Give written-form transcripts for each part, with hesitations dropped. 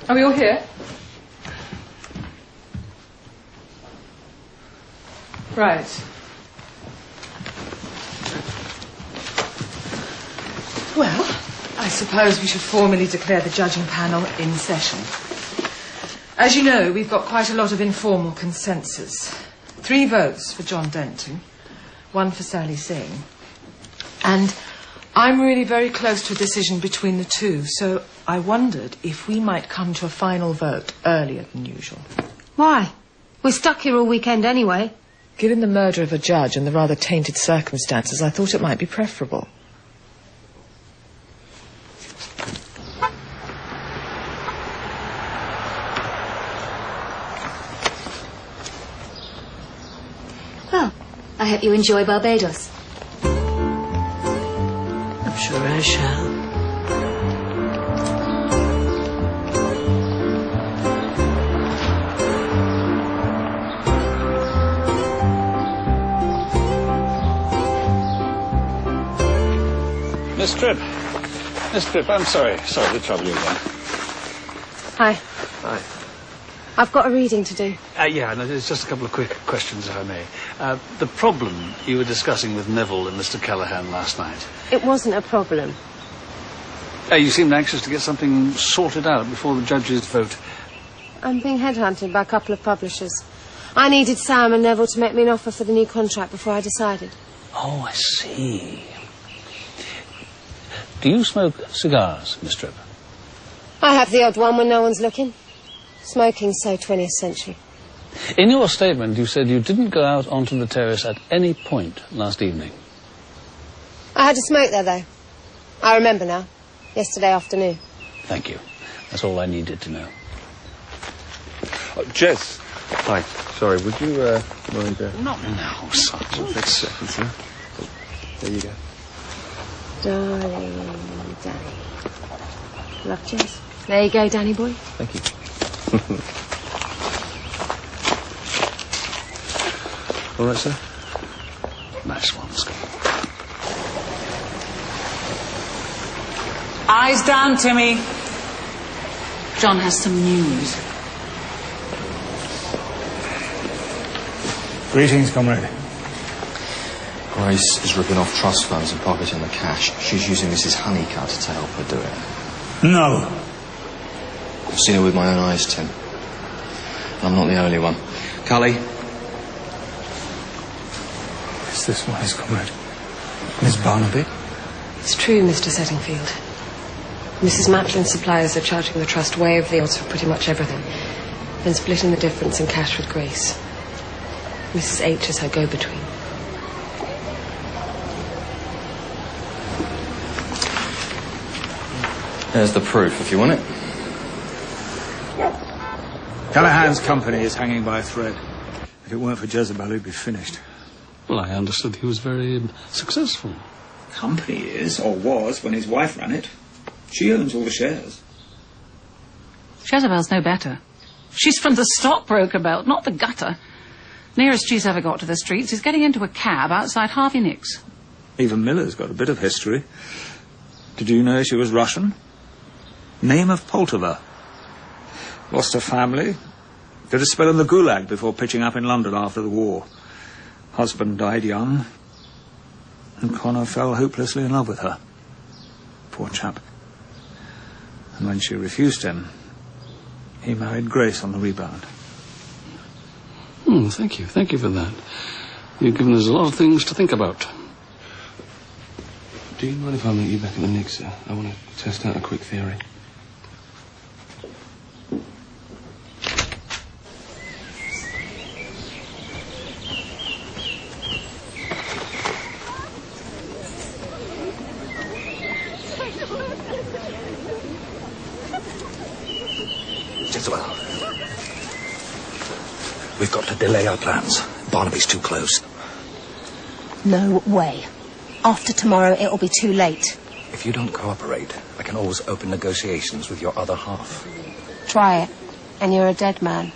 Are we all here? Right. Well, I suppose we should formally declare the judging panel in session. As you know, we've got quite a lot of informal consensus. 3 votes for John Denton, 1 for Sally Singh. And I'm really very close to a decision between the 2, so I wondered if we might come to a final vote earlier than usual. Why? We're stuck here all weekend anyway. Given the murder of a judge and the rather tainted circumstances, I thought it might be preferable. Well, I hope you enjoy Barbados. I'm sure I shall. Miss Tripp, I'm sorry to trouble you again. Hi. Hi. I've got a reading to do. Yeah, no, there's just a couple of quick questions, if I may. The problem you were discussing with Neville and Mr. Callaghan last night. It wasn't a problem. You seemed anxious to get something sorted out before the judge's vote. I'm being headhunted by a couple of publishers. I needed Sam and Neville to make me an offer for the new contract before I decided. Oh, I see. Do you smoke cigars, Miss Tripp? I have the odd one when no one's looking. Smoking's so 20th century. In your statement, you said you didn't go out onto the terrace at any point last evening. I had a smoke there, though. I remember now. Yesterday afternoon. Thank you. That's all I needed to know. Jess. Hi. Sorry, would you mind... Not now, Sergeant. Just a second, sir. Oh, there you go. Darling Danny. Love, Jess. There you go, Danny boy. Thank you. All right, sir? Nice one, Scott. Eyes down, Timmy. John has some news. Greetings, comrade. Grace is ripping off trust funds and pocketing the cash. She's using Mrs. Honeycutt to help her do it. No. I've seen it with my own eyes, Tim. I'm not the only one. Cully? Is this wise, comrade? Miss Barnaby? It's true, Mr. Settingfield. Mrs. Matlin's suppliers are charging the trust way over the odds for pretty much everything, then splitting the difference in cash with Grace. Mrs. H is her go-between. There's the proof, if you want it. Callaghan's company is hanging by a thread. If it weren't for Jezebel, he'd be finished. Well, I understood he was very successful. Company is, or was, when his wife ran it. She owns all the shares. Jezebel's no better. She's from the stockbroker belt, not the gutter. Nearest she's ever got to the streets is getting into a cab outside Harvey Nick's. Even Miller's got a bit of history. Did you know she was Russian? Name of Poltava. Lost her family. Did a spell in the Gulag before pitching up in London after the war. Husband died young. And Connor fell hopelessly in love with her. Poor chap. And when she refused him, he married Grace on the rebound. Thank you. Thank you for that. You've given us a lot of things to think about. Do you mind if I meet you back at the Nick, sir? I want to test out a quick theory. Jezebel. We've got to delay our plans. Barnaby's too close. No way. After tomorrow, it'll be too late. If you don't cooperate, I can always open negotiations with your other half. Try it, and you're a dead man.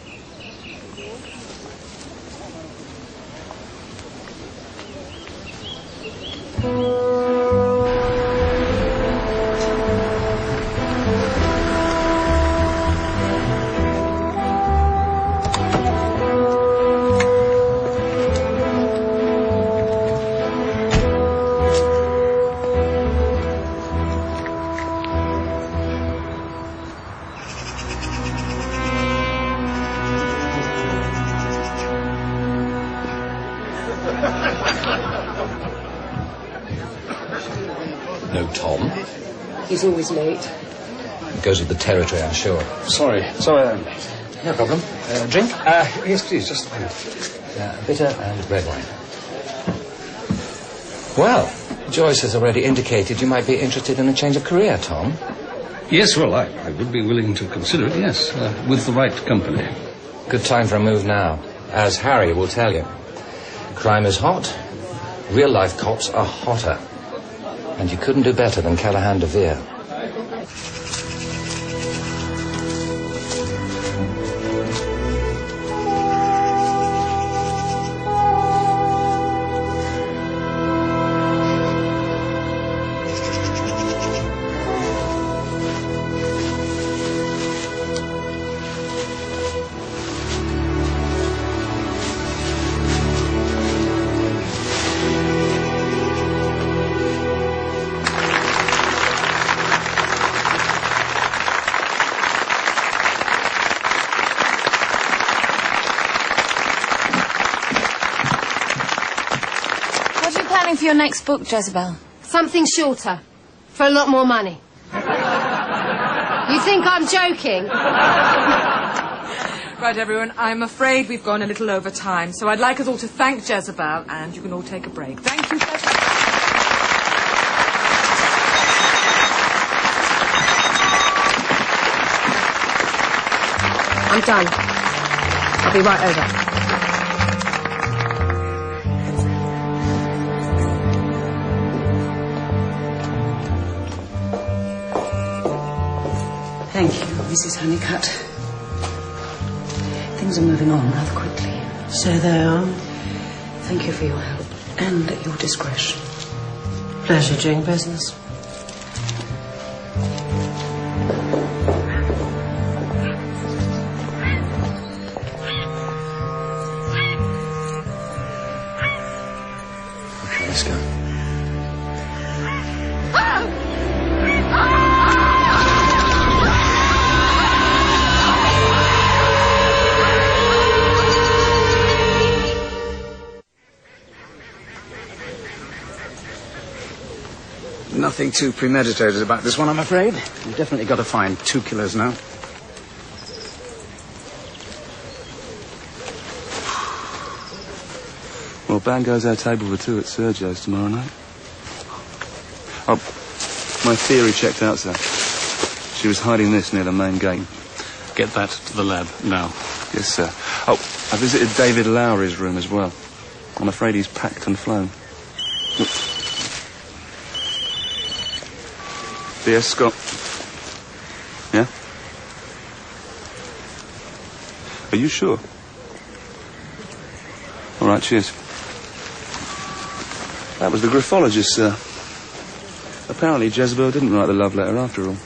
No Tom. He's always late. It goes with the territory, I'm sure. Sorry I'm late. No problem. Drink? Yes, please, just a minute. Bitter and red wine. Well, Joyce has already indicated you might be interested in a change of career, Tom. Yes, well, I would be willing to consider it, yes, with the right company. Good time for a move now, as Harry will tell you. Crime is hot. Real-life cops are hotter. And you couldn't do better than Callahan de Vere. For your next book, Jezebel? Something shorter. For a lot more money. You think I'm joking? Right, everyone, I'm afraid we've gone a little over time, so I'd like us all to thank Jezebel, and you can all take a break. Thank you, Jezebel. I'm done. I'll be right over. Thank you, Mrs. Honeycutt. Things are moving on rather quickly. So they are. Thank you for your help and at your discretion. Pleasure doing business. Okay, let's go. Nothing too premeditated about this one, I'm afraid. We've definitely got to find 2 killers now. Well, bang goes our table for 2 at Sergio's tomorrow night. Oh, my theory checked out, sir. She was hiding this near the main gate. Get that to the lab now. Yes, sir. Oh, I visited David Lowry's room as well. I'm afraid he's packed and flown. B.S. Scott. Yeah? Are you sure? All right, cheers. That was the graphologist, sir. Apparently Jezebel didn't write the love letter after all.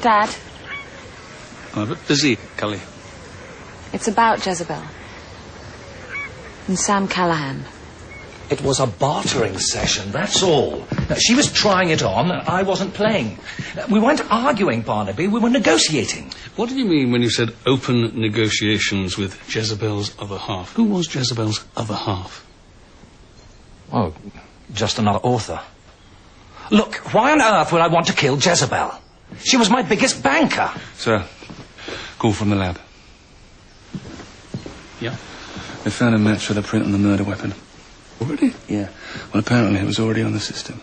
Dad, I'm a bit busy, Cully. it's about Jezebel. And Sam Callahan. It was a bartering session, that's all. Now, she was trying it on, and I wasn't playing. We weren't arguing, Barnaby, we were negotiating. What did you mean when you said open negotiations with Jezebel's other half? Who was Jezebel's other half? Oh, just another author. Look, why on earth would I want to kill Jezebel? She was my biggest banker. Sir, call from the lab. Yeah? They found a match for the print on the murder weapon. Already? Yeah. Well, apparently it was already on the system.